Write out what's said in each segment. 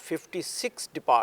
56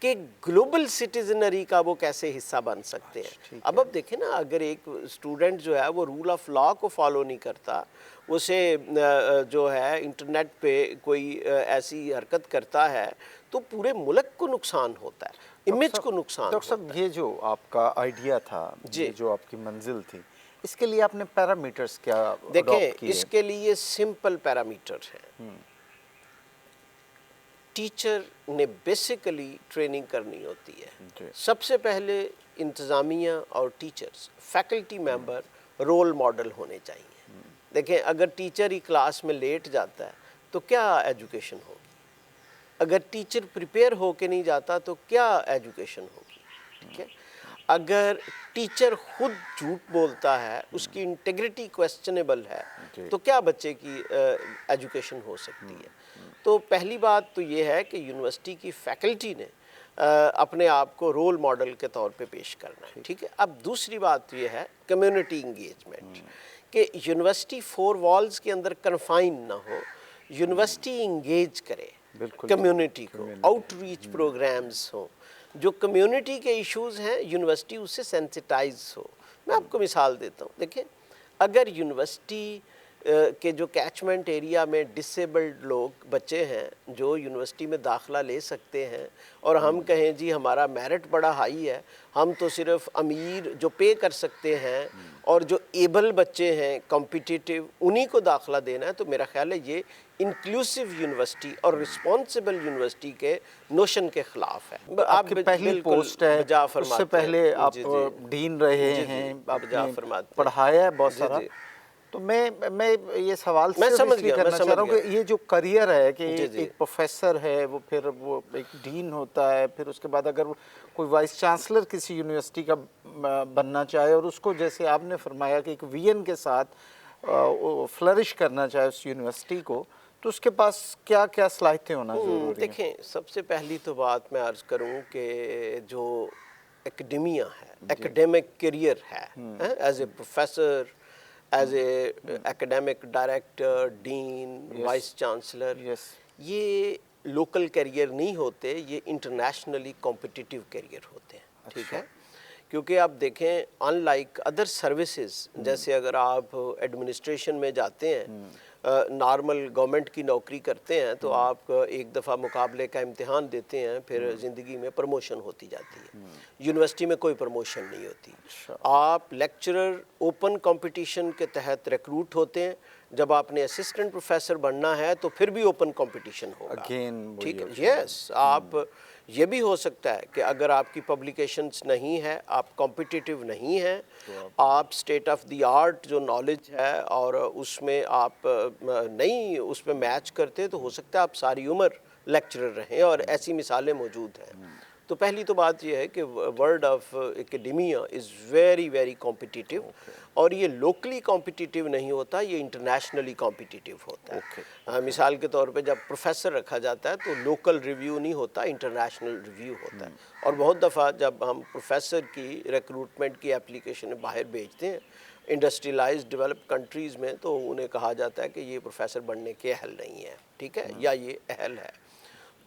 کہ گلوبل سٹیزنری کا وہ کیسے حصہ بن سکتے ہیں. اب دیکھیں نا, اگر ایک اسٹوڈنٹ جو ہے وہ رول آف لا کو فالو نہیں کرتا, اسے جو ہے انٹرنیٹ پہ کوئی ایسی حرکت کرتا ہے تو پورے ملک کو نقصان ہوتا ہے, امیج کو نقصان ڈاکٹر صاحب یہ جو آپ کا آئیڈیا تھا, یہ جو آپ کی منزل تھی, اس کے لیے آپ نے پیرامیٹرز کیا اڈاپٹ کیے؟ دیکھیں اس کے لیے سمپل پیرامیٹر ہیں. ٹیچر نے بیسیکلی ٹریننگ کرنی ہوتی ہے. سب سے پہلے انتظامیہ اور teachers, faculty member role model ہونے چاہیے. دیکھیں اگر ٹیچر ہی کلاس میں لیٹ جاتا ہے تو کیا ایجوکیشن ہوگی؟ اگر ٹیچر پریپیئر ہو کے نہیں جاتا تو کیا ایجوکیشن ہوگی؟ ٹھیک ہے. اگر ٹیچر خود جھوٹ بولتا ہے, اس کی انٹیگریٹی کویسچنیبل ہے, تو کیا بچے کی ایجوکیشن ہو سکتی ہے؟ تو پہلی بات تو یہ ہے کہ یونیورسٹی کی فیکلٹی نے اپنے آپ کو رول ماڈل کے طور پہ پیش کرنا ہے. ٹھیک ہے. اب دوسری بات یہ ہے کمیونٹی انگیجمنٹ, کہ یونیورسٹی فور والز کے اندر کنفائن نہ ہو, یونیورسٹی انگیج کرے کمیونٹی کو, آؤٹ ریچ پروگرامز ہوں, جو کمیونٹی کے ایشوز ہیں یونیورسٹی اس سے سینسٹائز ہو. میں آپ کو مثال دیتا ہوں. دیکھیں اگر یونیورسٹی کہ جو کیچمنٹ ایریا میں ڈسیبلڈ لوگ بچے ہیں جو یونیورسٹی میں داخلہ لے سکتے ہیں, اور ہم کہیں جی ہمارا میرٹ بڑا ہائی ہے, ہم تو صرف امیر جو پے کر سکتے ہیں اور جو ایبل بچے ہیں کمپیٹیٹیو انہی کو داخلہ دینا ہے, تو میرا خیال ہے یہ انکلوسیو یونیورسٹی اور رسپانسبل یونیورسٹی کے نوشن کے خلاف ہے. آپ کی پہلی پوسٹ ہے, اس سے پہلے آپ ڈین رہے ہیں, آپ نے پڑھایا ہے بہت سارا. تو میں یہ سوال صرف اس لیے کرنا چاہ رہا ہوں کہ یہ جو کریئر ہے کہ ایک پروفیسر ہے, وہ پھر وہ ایک ڈین ہوتا ہے, پھر اس کے بعد اگر کوئی وائس چانسلر کسی یونیورسٹی کا بننا چاہے اور اس کو جیسے آپ نے فرمایا کہ ایک ویژن کے ساتھ فلرش کرنا چاہے اس یونیورسٹی کو, تو اس کے پاس کیا کیا صلاحیتیں ہونا ضروری ہیں؟ دیکھیں سب سے پہلی تو بات میں عرض کروں کہ جو ایکڈیمیا ہے, ایکڈیمک کیریئر ہے, as a professor, as a academic director, dean, vice chancellor, یہ لوکل کیریئر نہیں ہوتے, یہ انٹرنیشنلی کمپٹیٹیو کیریئر ہوتے ہیں. ٹھیک ہے. کیونکہ آپ دیکھیں ان لائک ادر سروسز, جیسے اگر آپ ایڈمنسٹریشن میں جاتے ہیں, نارمل گورنمنٹ کی نوکری کرتے ہیں, تو آپ ایک دفعہ مقابلے کا امتحان دیتے ہیں, پھر زندگی میں پروموشن ہوتی جاتی ہے. یونیورسٹی میں کوئی پروموشن نہیں ہوتی. آپ لیکچرر اوپن کمپٹیشن کے تحت ریکروٹ ہوتے ہیں, جب آپ نے اسسٹنٹ پروفیسر بننا ہے تو پھر بھی اوپن کمپٹیشن ہوگا. ٹھیک ہے. یس, آپ یہ بھی ہو سکتا ہے کہ اگر آپ کی پبلیکیشنز نہیں ہے, آپ کمپٹیٹیو نہیں ہیں, آپ اسٹیٹ آف دی آرٹ جو نالج ہے اور اس میں آپ نہیں اس پہ میچ کرتے, تو ہو سکتا ہے آپ ساری عمر لیکچرر رہیں, اور ایسی مثالیں موجود ہیں. تو پہلی تو بات یہ ہے کہ world of academia is very very competitive, اور یہ لوکلی کمپٹیٹیو نہیں ہوتا, یہ انٹرنیشنلی کمپٹیٹیو ہوتا ہے. مثال کے طور پہ جب پروفیسر رکھا جاتا ہے تو لوکل ریویو نہیں ہوتا, انٹرنیشنل ریویو ہوتا ہے. اور بہت دفعہ جب ہم پروفیسر کی ریکروٹمنٹ کی اپلیکیشن باہر بھیجتے ہیں انڈسٹریلائز ڈیولپ کنٹریز میں, تو انہیں کہا جاتا ہے کہ یہ پروفیسر بننے کے اہل نہیں ہے. ٹھیک ہے, یا یہ اہل ہے.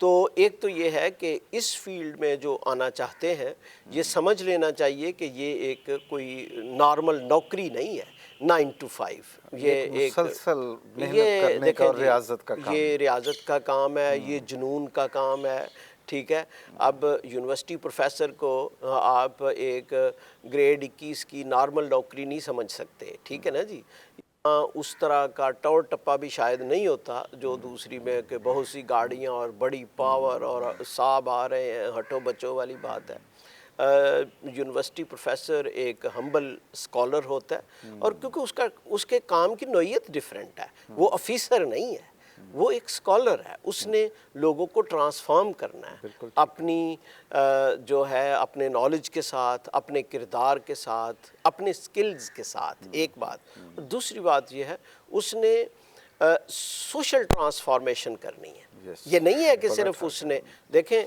تو ایک تو یہ ہے کہ اس فیلڈ میں جو آنا چاہتے ہیں یہ سمجھ لینا چاہیے کہ یہ ایک کوئی نارمل نوکری نہیں ہے, 9 to 5. یہ ایک مسلسل محنت کرنے کا اور ریاضت کا کام, یہ ریاضت کا کام ہے, یہ جنون کا کام ہے. ٹھیک ہے. اب یونیورسٹی پروفیسر کو آپ ایک گریڈ 21 کی نارمل نوکری نہیں سمجھ سکتے. ٹھیک ہے نا جی. اس طرح کا ٹور ٹپا بھی شاید نہیں ہوتا جو دوسری میں کہ بہت سی گاڑیاں اور بڑی پاور اور صاحب آ رہے ہیں, ہٹو بچو والی بات ہے. یونیورسٹی پروفیسر ایک ہمبل اسکالر ہوتا ہے, اور کیونکہ اس کے کام کی نوعیت ڈیفرنٹ ہے, وہ آفیسر نہیں ہے, وہ ایک اسکالر ہے. اس نے لوگوں کو ٹرانسفارم کرنا ہے اپنی جو ہے اپنے نالج کے ساتھ, اپنے کردار کے ساتھ, اپنے سکلز کے ساتھ. ایک بات. دوسری بات یہ ہے اس نے سوشل ٹرانسفارمیشن کرنی ہے. یہ نہیں ہے کہ صرف اس نے, دیکھیں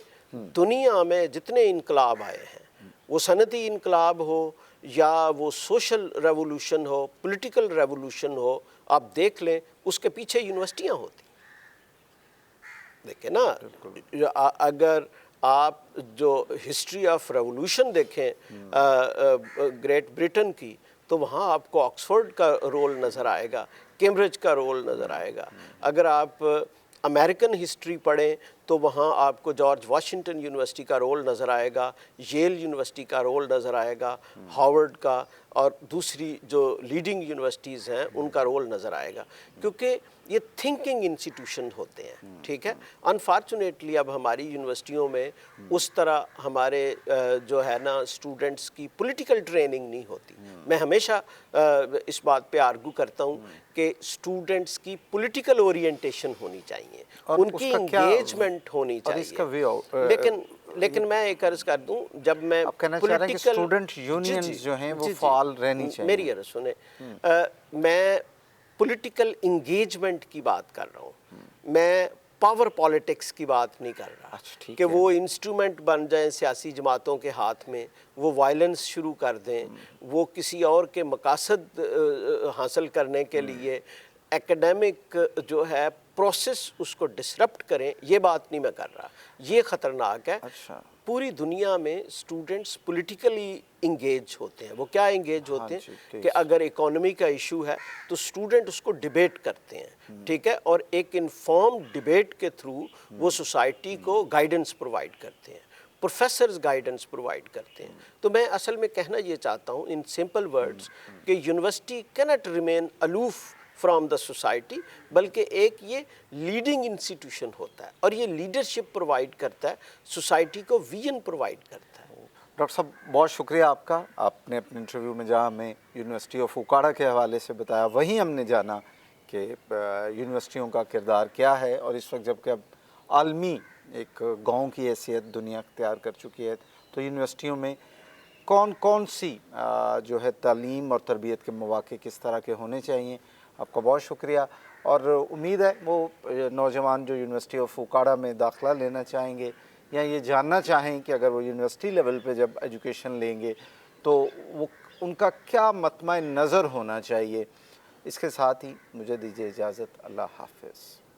دنیا میں جتنے انقلاب آئے ہیں, وہ صنعتی انقلاب ہو یا وہ سوشل ریولوشن ہو, پولیٹیکل ریولوشن ہو, آپ دیکھ لیں اس کے پیچھے یونیورسٹیاں ہوتی. دیکھیں نا, اگر آپ جو ہسٹری آف ریولوشن دیکھیں گریٹ برٹن کی، تو وہاں آپ کو آکسفورڈ کا رول نظر آئے گا، کیمبرج کا رول نظر آئے گا۔ اگر آپ امریکن ہسٹری پڑھیں تو وہاں آپ کو جارج واشنگٹن یونیورسٹی کا رول نظر آئے گا، ییل یونیورسٹی کا رول نظر آئے گا، ہارورڈ کا، اور دوسری جو لیڈنگ یونیورسٹیز ہیں ان کا رول نظر آئے گا، کیونکہ یہ تھنکنگ انسٹیٹیوشن ہوتے ہیں، ٹھیک ہے۔ انفارچونیٹلی اب ہماری یونیورسٹیوں میں اس طرح ہمارے جو ہے نا اسٹوڈنٹس کی پولیٹیکل ٹریننگ نہیں ہوتی۔ میں ہمیشہ اس بات پہ آرگو کرتا ہوں کہ اسٹوڈنٹس کی پولیٹیکل اورینٹیشن ہونی چاہیے، ان کی انگیجمنٹ ہونی چاہیے۔ لیکن میں ایک عرض کر دوں، جب میں آپ کہنا چاہ رہے ہیں کہ اسٹوڈنٹ یونینز جو ہیں وہ فعال رہنی چاہیے۔ میری عرض سنیں، میں پولیٹیکل انگیجمنٹ کی بات کر رہا ہوں، میں پاور پالیٹکس کی بات نہیں کر رہا کہ وہ انسٹرومنٹ بن جائیں سیاسی جماعتوں کے ہاتھ میں، وہ وائلنس شروع کر دیں، وہ کسی اور کے مقاصد حاصل کرنے کے لیے ایکڈیمک جو ہے پروسیس اس کو ڈسرپٹ کریں، یہ بات نہیں میں کر رہا۔ یہ خطرناک ہے۔ پوری دنیا میں اسٹوڈنٹس پولیٹیکلی انگیج ہوتے ہیں۔ وہ کیا انگیج ہوتے ہیں کہ اگر اکانومی کا ایشو ہے تو اسٹوڈنٹ اس کو ڈیبیٹ کرتے ہیں، ٹھیک ہے، اور ایک انفارم ڈیبیٹ کے تھرو وہ سوسائٹی کو گائیڈنس پرووائڈ کرتے ہیں، پروفیسرز گائیڈنس پرووائڈ کرتے ہیں۔ تو میں اصل میں کہنا یہ چاہتا ہوں ان سمپل ورڈز کہ university can't remain aloof from the society, بلکہ ایک یہ لیڈنگ انسٹیٹیوشن ہوتا ہے، اور یہ لیڈرشپ پرووائڈ کرتا ہے، سوسائٹی کو ویژن پرووائڈ کرتا ہے۔ ڈاکٹر صاحب بہت شکریہ آپ کا، آپ نے اپنے انٹرویو میں جہاں ہمیں یونیورسٹی آف اوکاڑا کے حوالے سے بتایا، وہیں ہم نے جانا کہ یونیورسٹیوں کا کردار کیا ہے، اور اس وقت جب کہ اب عالمی ایک گاؤں کی حیثیت دنیا اختیار کر چکی ہے، تو یونیورسٹیوں میں کون کون سی جو ہے تعلیم اور تربیت کے مواقع کس طرح کے ہونے چاہیے۔ آپ کا بہت شکریہ، اور امید ہے وہ نوجوان جو یونیورسٹی آف اوکاڑا میں داخلہ لینا چاہیں گے یا یہ جاننا چاہیں کہ اگر وہ یونیورسٹی لیول پہ جب ایجوکیشن لیں گے تو وہ ان کا کیا مطمع نظر ہونا چاہیے۔ اس کے ساتھ ہی مجھے دیجیے اجازت، اللہ حافظ۔